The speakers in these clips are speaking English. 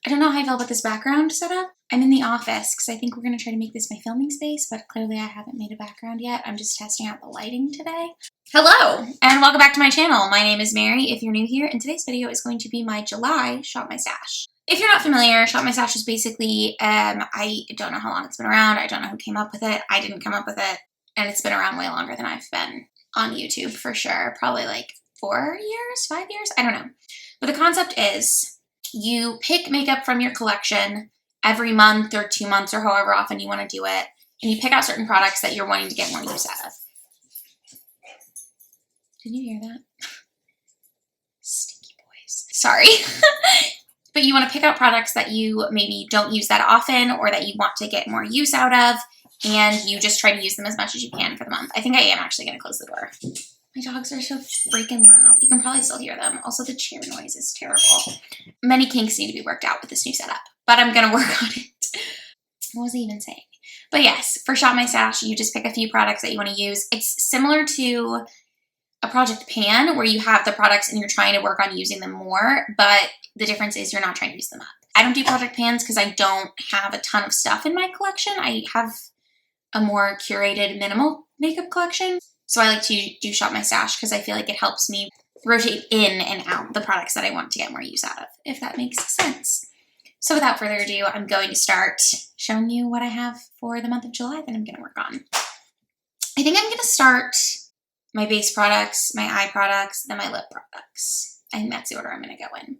I don't know how I feel about this background setup. I'm in the office because I think we're going to try to make this my filming space, but clearly I haven't made a background yet. I'm just testing out the lighting today. Hello, and welcome back to my channel. My name is Mary, if you're new here, and today's video is going to be my July Shop My Stash. If you're not familiar, Shop My Stash is basically, I don't know how long it's been around. I don't know who came up with it. I didn't come up with it, and it's been around way longer than I've been on YouTube for sure. Probably like 4 years, 5 years, I don't know. But the concept is you pick makeup from your collection every month or 2 months or however often you want to do it, and you pick out certain products that you're wanting to get more use out of. Did you hear that? Stinky boys. Sorry. But you want to pick out products that you maybe don't use that often or that you want to get more use out of, and you just try to use them as much as you can for the month. I think I am actually going to close the door. My dogs are so freaking loud. You can probably still hear them. Also, the chair noise is terrible. Many kinks need to be worked out with this new setup, but I'm going to work on it. What was I even saying? But yes, for Shop My Stash, you just pick a few products that you want to use. It's similar to a Project Pan where you have the products and you're trying to work on using them more, but the difference is you're not trying to use them up. I don't do Project Pans because I don't have a ton of stuff in my collection. I have a more curated minimal makeup collection. So I like to do Shop My Stash because I feel like it helps me rotate in and out the products that I want to get more use out of, if that makes sense. So without further ado, I'm going to start showing you what I have for the month of July that I'm going to work on. I think I'm going to start my base products, my eye products, then my lip products. I think that's the order I'm going to go in.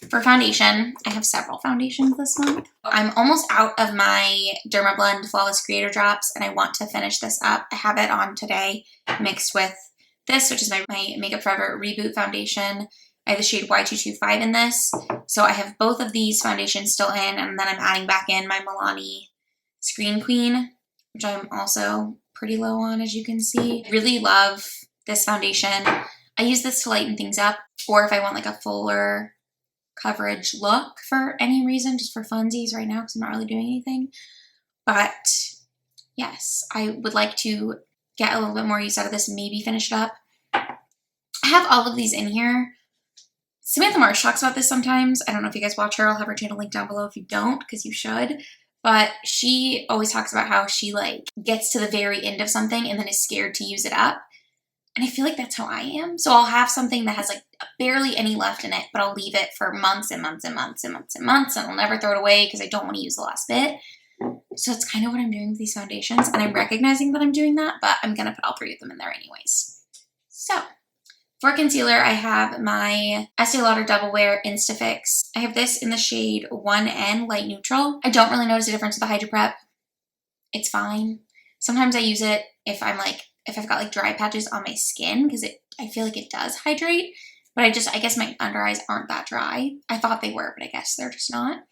For foundation, I have several foundations this month. I'm almost out of my Dermablend Flawless Creator Drops, and I want to finish this up. I have it on today mixed with this, which is my Makeup Forever Reboot Foundation. I have the shade Y225 in this. So I have both of these foundations still in, and then I'm adding back in my Milani Screen Queen, which I'm also pretty low on, as you can see. Really love this foundation. I use this to lighten things up, or if I want like a fuller coverage look for any reason, just for funsies right now because I'm not really doing anything. But yes, I would like to get a little bit more use out of this and maybe finish it up. I have all of these in here. Samantha Marsh talks about this sometimes. I don't know if you guys watch her. I'll have her channel linked down below if you don't, because you should. But she always talks about how she like gets to the very end of something and then is scared to use it up. And I feel like that's how I am. So I'll have something that has like barely any left in it, but I'll leave it for months and months and months and months and months, and I'll never throw it away because I don't want to use the last bit. So it's kind of what I'm doing with these foundations, and I'm recognizing that I'm doing that, but I'm going to put all three of them in there anyways. So for concealer, I have my Estee Lauder Double Wear Instafix. I have this in the shade 1N Light Neutral. I don't really notice a difference with the Hydro Prep. It's fine. Sometimes I use it if I've got like dry patches on my skin, because I feel like it does hydrate, but I guess my under eyes aren't that dry. I thought they were, but I guess they're just not.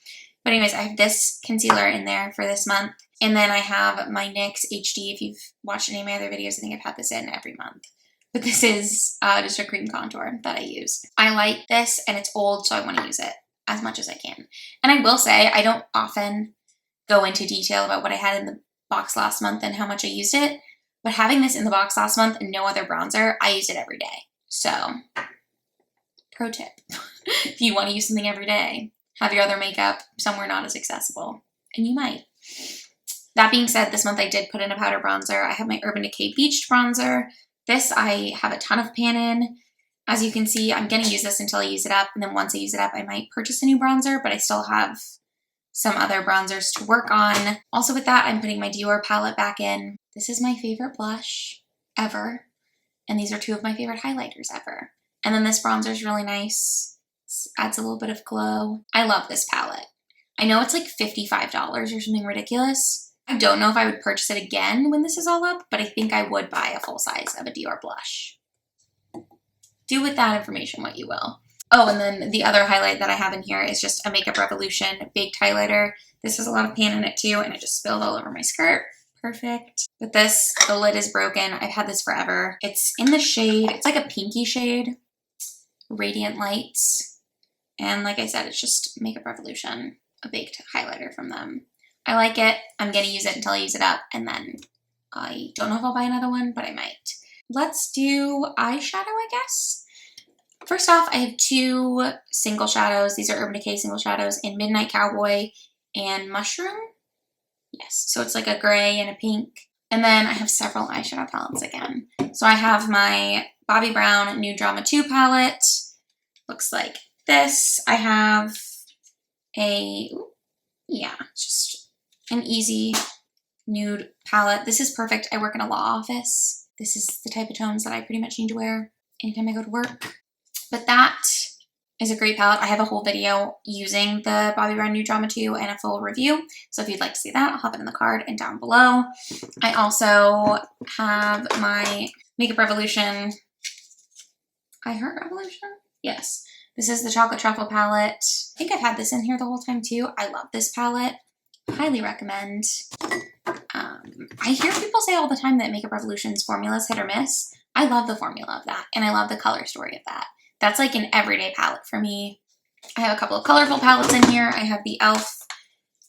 But anyways, I have this concealer in there for this month, and then I have my NYX HD. If you've watched any of my other videos, I think I've had this in every month. But this is just a cream contour that I use. I like this, and it's old, so I want to use it as much as I can. And I will say, I don't often go into detail about what I had in the box last month and how much I used it. But having this in the box last month and no other bronzer, I used it every day. So, pro tip. If you want to use something every day, have your other makeup somewhere not as accessible. And you might. That being said, this month I did put in a powder bronzer. I have my Urban Decay Beached Bronzer. This I have a ton of pan in. As you can see, I'm going to use this until I use it up. And then once I use it up, I might purchase a new bronzer. But I still have some other bronzers to work on. Also with that, I'm putting my Dior palette back in. This is my favorite blush ever. And these are two of my favorite highlighters ever. And then this bronzer is really nice. Adds a little bit of glow. I love this palette. I know it's like $55 or something ridiculous. I don't know if I would purchase it again when this is all up, but I think I would buy a full size of a Dior blush. Do with that information what you will. Oh, and then the other highlight that I have in here is just a Makeup Revolution Baked Highlighter. This has a lot of pan in it too, and it just spilled all over my skirt. Perfect. But this, the lid is broken. I've had this forever. It's in the shade, it's like a pinky shade, Radiant Lights. And like I said, it's just Makeup Revolution, a baked highlighter from them. I like it. I'm going to use it until I use it up, and then I don't know if I'll buy another one, but I might. Let's do eyeshadow, I guess. First off, I have two single shadows. These are Urban Decay single shadows in Midnight Cowboy and Mushroom. Yes, so it's like a gray and a pink. And then I have several eyeshadow palettes again. So I have my Bobbi Brown Nude Drama 2 palette. Looks like this. I have just an easy nude palette. This is perfect. I work in a law office. This is the type of tones that I pretty much need to wear anytime I go to work. But that is a great palette. I have a whole video using the Bobbi Brown Nude Drama 2 and a full review. So if you'd like to see that, I'll have it in the card and down below. I also have my Makeup Revolution, I Heart Revolution? Yes. This is the Chocolate Truffle palette. I think I've had this in here the whole time too. I love this palette. Highly recommend. I hear people say all the time that Makeup Revolution's formula is hit or miss. I love the formula of that, and I love the color story of that. That's like an everyday palette for me. I have a couple of colorful palettes in here. I have the e.l.f.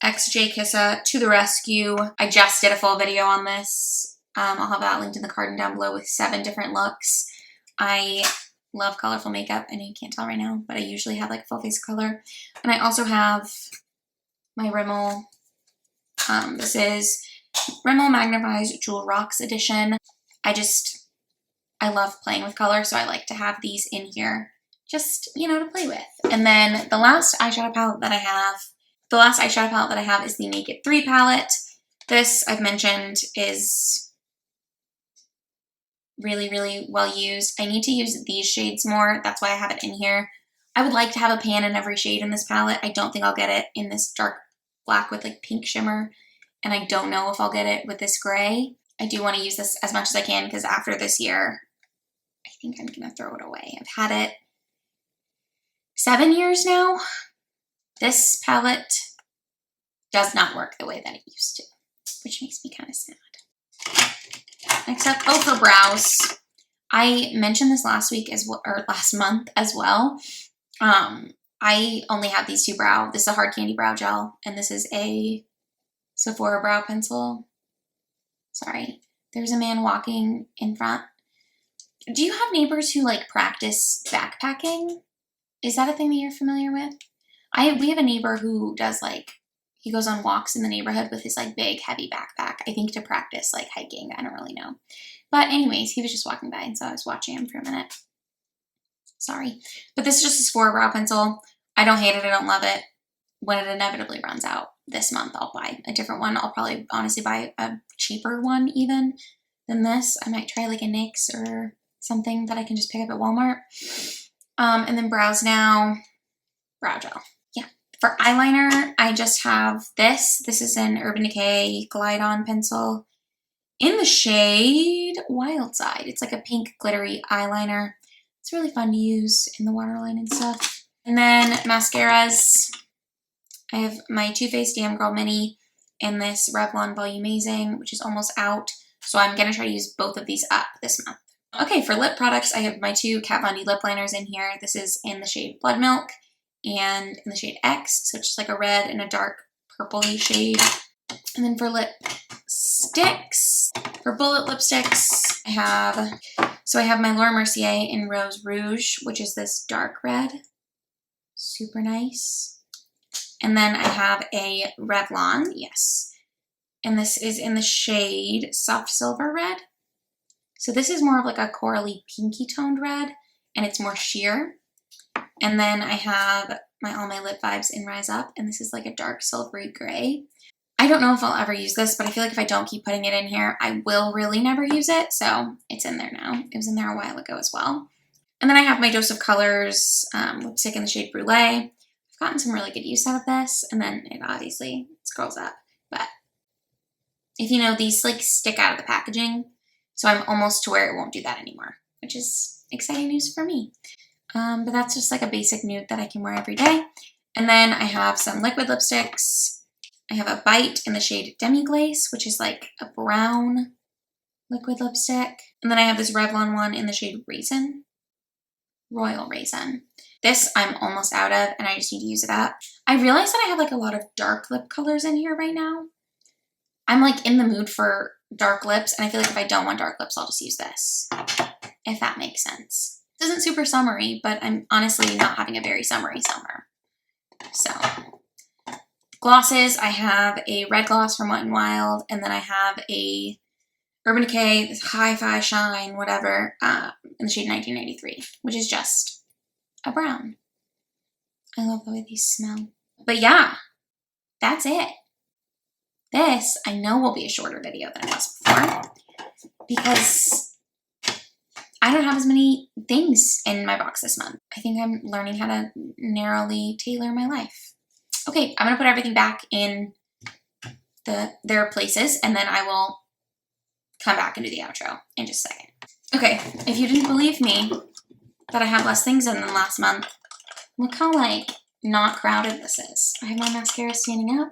XJ Kissa To The Rescue. I just did a full video on this. I'll have that linked in the card and down below with 7 different looks. I love colorful makeup. I know you can't tell right now, but I usually have like full face color. And I also have my Rimmel. This is Rimmel Magnifies Jewel Rocks edition. I love playing with color, so I like to have these in here just, you know, to play with. And then the last eyeshadow palette that I have is the Naked 3 palette. This, I've mentioned, is really, really well used. I need to use these shades more. That's why I have it in here. I would like to have a pan in every shade in this palette. I don't think I'll get it in this dark black with like pink shimmer. And I don't know if I'll get it with this gray. I do want to use this as much as I can because after this year, I think I'm going to throw it away. I've had it 7 years now. This palette does not work the way that it used to, which makes me kind of sad. Next up, for brows. I mentioned this last month as well. I only have these two This is a Hard Candy Brow Gel, and this is a Sephora Brow Pencil. Sorry. There's a man walking in front. Do you have neighbors who like practice backpacking? Is that a thing that you're familiar with? We have a neighbor who does he goes on walks in the neighborhood with his like big heavy backpack, I think to practice like hiking. I don't really know. But anyways, he was just walking by and so I was watching him for a minute. Sorry. But this is just a Sephora Brow Pencil. I don't hate it. I don't love it. When it inevitably runs out this month, I'll buy a different one. I'll probably honestly buy a cheaper one even than this. I might try like a NYX or something that I can just pick up at Walmart. And then Brows Now Brow Gel. Yeah. For eyeliner, I just have this. This is an Urban Decay Glide On pencil in the shade Wild Side. It's like a pink glittery eyeliner. It's really fun to use in the waterline and stuff. And then mascaras. I have my Too Faced Damn Girl Mini and this Revlon Volumizing, which is almost out. So I'm going to try to use both of these up this month. Okay, for lip products, I have my 2 Kat Von D lip liners in here. This is in the shade Blood Milk and in the shade X. So it's just like a red and a dark purpley shade. And then for lipsticks, for bullet lipsticks, I have my Laura Mercier in Rose Rouge, which is this dark red. Super nice. And then I have a Revlon, yes. And this is in the shade Soft Silver Red. So this is more of like a corally pinky toned red, and it's more sheer. And then I have my All My Lip Vibes in Rise Up, and this is like a dark silvery gray. I don't know if I'll ever use this, but I feel like if I don't keep putting it in here, I will really never use it. So it's in there now. It was in there a while ago as well. And then I have my Dose of Colors lipstick in the shade Brulee. I've gotten some really good use out of this, and then it obviously scrolls up. But if you know, these like stick out of the packaging, so I'm almost to where it won't do that anymore, which is exciting news for me. But that's just like a basic nude that I can wear every day. And then I have some liquid lipsticks. I have a Bite in the shade Demi Glace, which is like a brown liquid lipstick. And then I have this Revlon one in the shade Raisin, Royal Raisin. This I'm almost out of, and I just need to use it up. I realize that I have like a lot of dark lip colors in here right now. I'm like in the mood for dark lips, and I feel like if I don't want dark lips, I'll just use this, if that makes sense. This isn't super summery, but I'm honestly not having a very summery summer. So, glosses, I have a red gloss from Wet n Wild, and then I have a Urban Decay, this Hi-Fi Shine, whatever, in the shade 1993, which is just a brown. I love the way these smell. But yeah, that's it. This, I know, will be a shorter video than it was before because I don't have as many things in my box this month. I think I'm learning how to narrowly tailor my life. Okay, I'm going to put everything back in their places, and then I will come back and do the outro in just a second. Okay, if you didn't believe me that I have less things in than last month, look how, like, not crowded this is. I have my mascara standing up,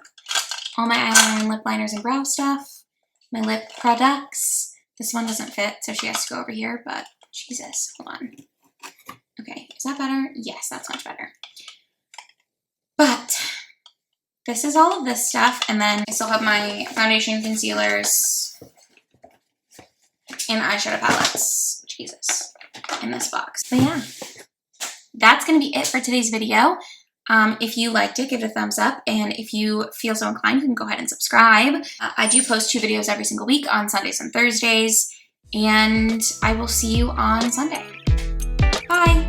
all my eyeliner and lip liners and brow stuff, my lip products. This one doesn't fit, so she has to go over here, but Jesus, hold on. Okay, is that better? Yes, that's much better. But this is all of this stuff, and then I still have my foundation, concealers, and eyeshadow palettes, Jesus, in this box. But yeah, that's going to be it for today's video. If you liked it, give it a thumbs up, and if you feel so inclined, you can go ahead and subscribe. I do post 2 videos every single week on Sundays and Thursdays, and I will see you on Sunday. Bye!